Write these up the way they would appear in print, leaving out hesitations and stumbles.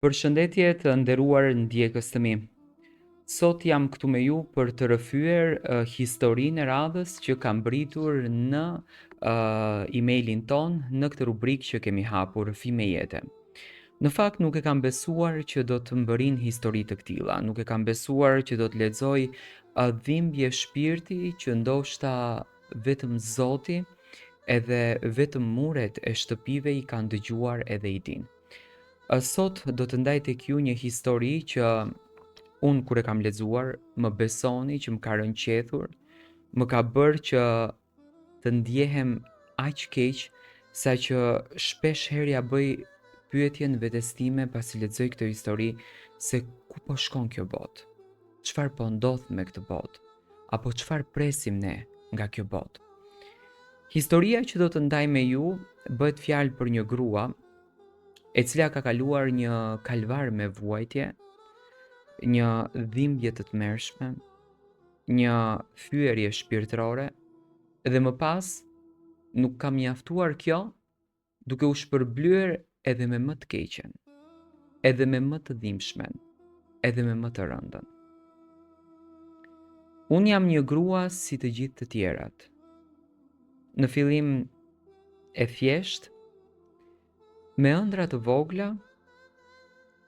Përshëndetje të nderuar ndjekës të mi. Sot jam këtu me ju për të rrëfyer historinë e radhës që ka mbritur në emailin ton në këtë rubrikë që kemi hapur Rrëfime jete. Në fakt nuk e kam besuar që do të mbërin histori të këtilla, nuk e kam besuar që do të lexoj dhimbje shpirti që ndoshta vetëm Zoti edhe vetëm muret e shtëpive i kanë dëgjuar edhe i dinë. Sot do të ndaj tek ju një histori që unë kur e kam lexuar, më besoni që më ka rënë qethur, më ka bërë që të ndjehem aq keq sa që shpesh herë ja bëj pyetjen vetes time pasi lexoj këtë histori se ku po shkon kjo botë? Çfarë po ndodh me këtë botë? Apo çfarë presim ne nga kjo botë? Historia që do të ndaj me ju bëhet fjalë për një grua e cila ka kaluar një kalvar me vuajtje, një dhimbje të tmerrshme, një thyerje shpirtërore dhe më pas nuk ka mjaftuar kjo duke u shpërblyer edhe me më të keqen, edhe me më të dhimbshmen, edhe me më të rëndën. Unë jam një grua si të gjithë të tjerat. Në fillim e thjesht, me ëndra të vogla,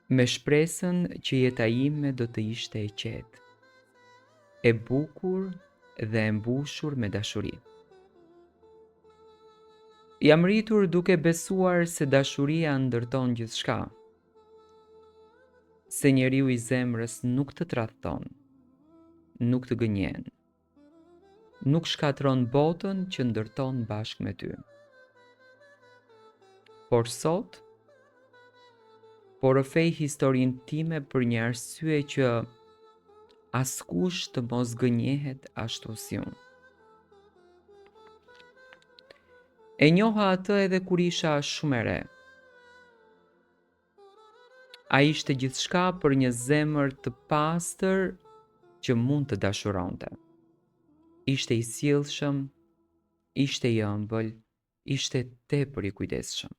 me shpresën që jeta ime do të ishte e qetë, e bukur dhe e mbushur me dashuri. Jam rritur duke besuar se dashuria ndërton gjithçka, se njeriu i zemrës nuk të tradhton, nuk të gënjen, nuk shkatron botën që ndërton bashkë me ty. Por sot, po rrëfej historinë time për një arsye që askush të mos gënjehet ashtu si unë. E njoha atë edhe kur isha shumë e re. Ai ishte gjithçka për një zemër të pastër që mund të dashuronte. Ishte i sjellshëm, ishte i ëmbël, ishte tepër i kujdesshëm.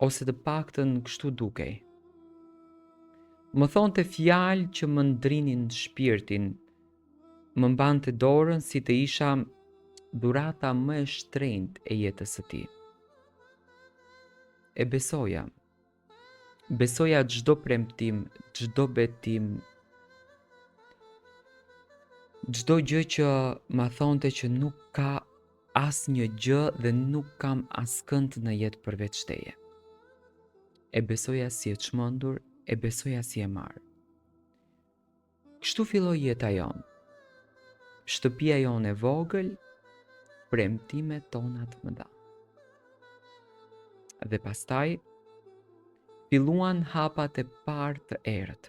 Ose të paktën kështu dukej. Më thonte fjalë që më ndrinin shpirtin, më mbante dorën si të isha dhurata më e shtrenjtë e jetës së tij. E besoja çdo premtim, çdo betim, çdo gjë që ma thonte që nuk ka asnjë gjë dhe nuk kam askënd në jetë përveç teje. E besoja si e çmendur, e besoja si e marr. Kështu filloi jeta jonë. Shtëpia jonë e vogël, premtimet tona të mëdha. Dhe pastaj filluan hapat e parë të errët.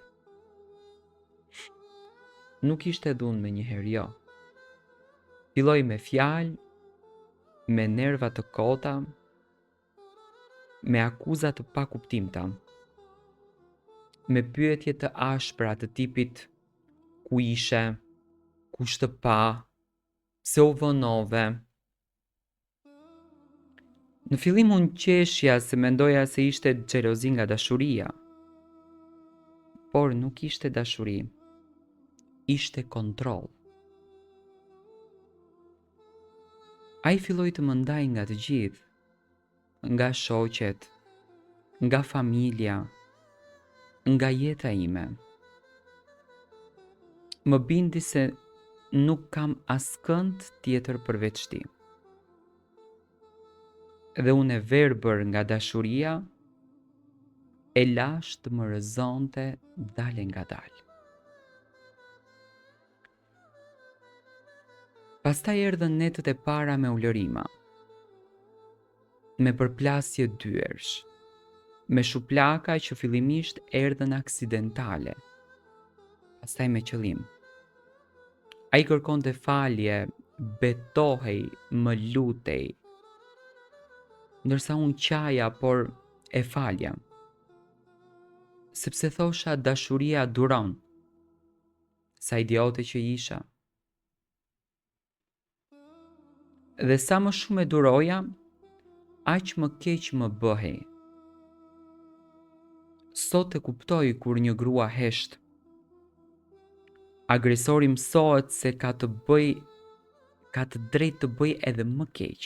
Nuk ishte dhun me njëherë, jo. Filloi me fjalë, me nerva të kota, me akuza të pakuptimta, me pyetje të ashpra të tipit ku ishe, kush të pa, pse u vonove. Në fillim unë qeshja se mendoja se ishte xhelozi nga dashuria, por nuk ishte dashuri, ishte kontroll. Ai filloi të më ndaj nga të gjithë, nga shoqet, nga familja, nga jeta ime. Më bindi se nuk kam askënd tjetër përveç ti. Dhe unë e verbër nga dashuria, e lash të më rëzonte dale nga dalë. Pastaj erdhën netët e para me ulërima, me përplasje dyersh, me shuplaka që fillimisht erdhën aksidentale, pastaj me qëllim. Ai kërkonte falje, betohej, më lutej, ndërsa unë qaja, por e falja. Sepse thosha dashuria duron, sa idiote që isha. Dhe sa më shumë e duroja, aq më keq më bëhej. Sot e kuptoj kur një grua hesht. Agresori mësohet se ka të drejtë të bëj edhe më keq.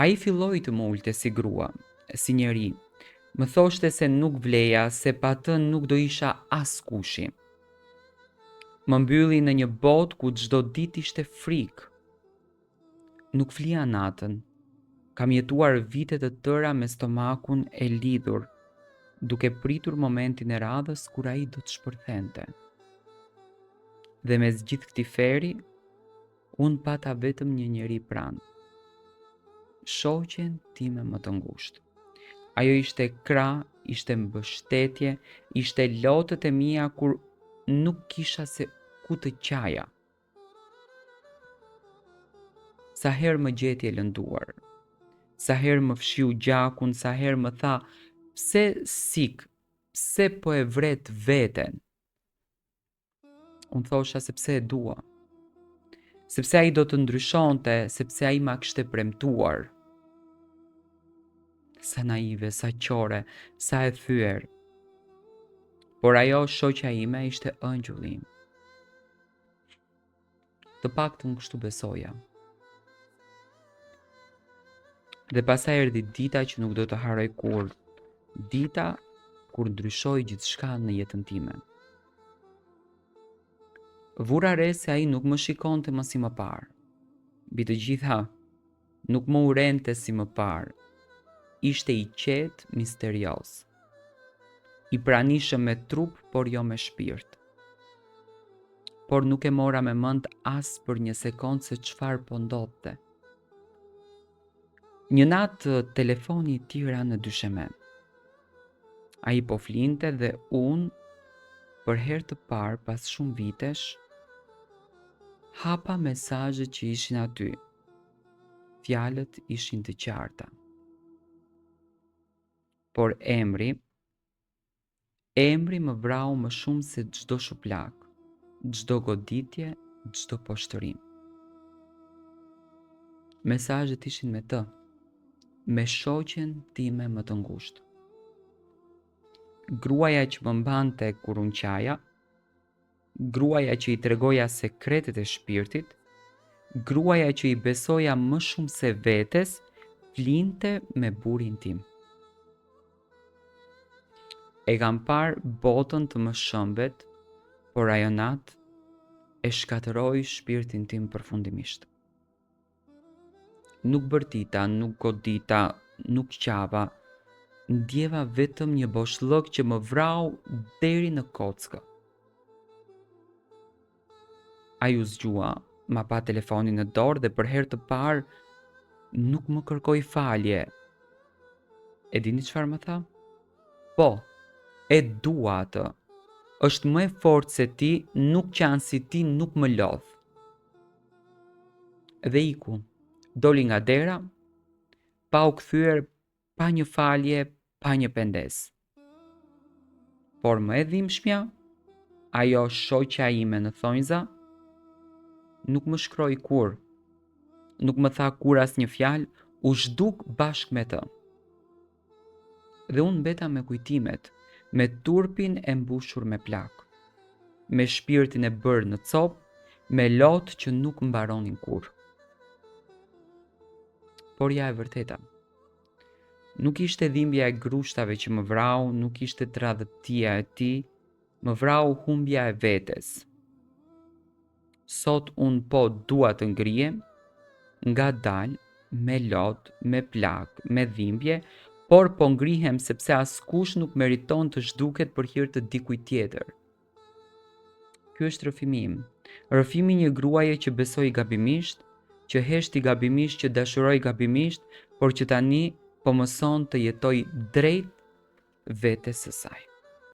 Ai filloi të më ulte si grua, si njeri. Më thoshte se nuk vleja, se pa të nuk do isha askushi. Më mbylli në një botë ku çdo ditë ishte frikë. Nuk flia natën. Kam jetuar vite të tëra me stomakun e lidhur, duke pritur momentin e radhës kur ai do të shpërthente. Dhe mes gjithë këtij feri, unë pata vetëm një njeri pranë. Shoqen time më të ngushtë. Ajo ishte krah, ishte mbështetje, ishte lotët e mia kur nuk kisha se ku të qaja. Sa herë më gjeti e lënduar, sa herë më fshiu gjakun, sa herë më tha, pse sik, pse po e vret veten? Unë thosha sepse e dua, sepse ai do të ndryshonte, sepse ai ma kishte premtuar. Sa naive, sa qore, sa e thyer. Por ajo shoqja ime ishte ëngjulli im. Të paktën kështu besoja. Dhe pastaj erdhi dita që nuk do të harroj kurrë. Dita kur ndryshoi gjithçka në jetën time. Vura re se ai nuk më shikonte më si më parë. Mbi të gjitha, nuk më urente si më parë. Ishte i qetë, misterios. I pranishëm me trup, por jo me shpirt. Por nuk e mora me mend as për një sekond se çfarë po ndodhte. Një natë telefoni i tij ra në dysheme. Ai po flinte dhe unë, për herë të parë pas shumë vitesh, hapa mesazhet që ishin aty. Fjalët ishin të qarta. Por emri më vrau më shumë se çdo shuplak, çdo goditje, çdo poshtërim. Mesazhet ishin me të, me shoqen time më të ngushtë. Gruaja që më mbante kur unë qaja, gruaja që i tregoja sekretet e shpirtit, gruaja që i besoja më shumë se vetes, flinte me burrin tim. E kam parë botën të më shëmbet, por ajo natë e shkatëroi shpirtin tim përfundimisht. Nuk bërtita, nuk godita, nuk qava, ndjeva vetëm një boshllëk që më vrau deri në kockë. Ai u zgjua, ma pa telefonin në dorë dhe për herë të parë nuk më kërkoi falje. E dini çfarë më tha? Po, e dua atë. Është më e fortë se ti, nuk qanë si ti nuk më lodh. Dhe iku, doli nga dera, pa u kthyer, pa një falje, pa një pendes. Por më e dhimbshmja, ajo shoqja ime në thonjza, nuk më shkroi kur, nuk më tha kur as një fjalë, u zhduk bashkë me të. Dhe unë mbeta me kujtimet, me turpin e mbushur me plak, me shpirtin e bërë në copë, me lotë që nuk mbaronin kur. Por ja e vërteta. Nuk ishte dhimbja e grushtave që më vrau, nuk ishte tradhtia e tij, më vrau humbja e vetes. Sot unë po dua të ngrihem, nga dal, me lot, me plak, me dhimbje, por po ngrihem sepse askush nuk meriton të zhduket për hir të dikujt tjetër. Ky është rrëfimi im. Rrëfimi një gruaje që besoi gabimisht, që heshti gabimisht, që dashuroi gabimisht, por që tani po mëson të jetoj drejt vetes së saj.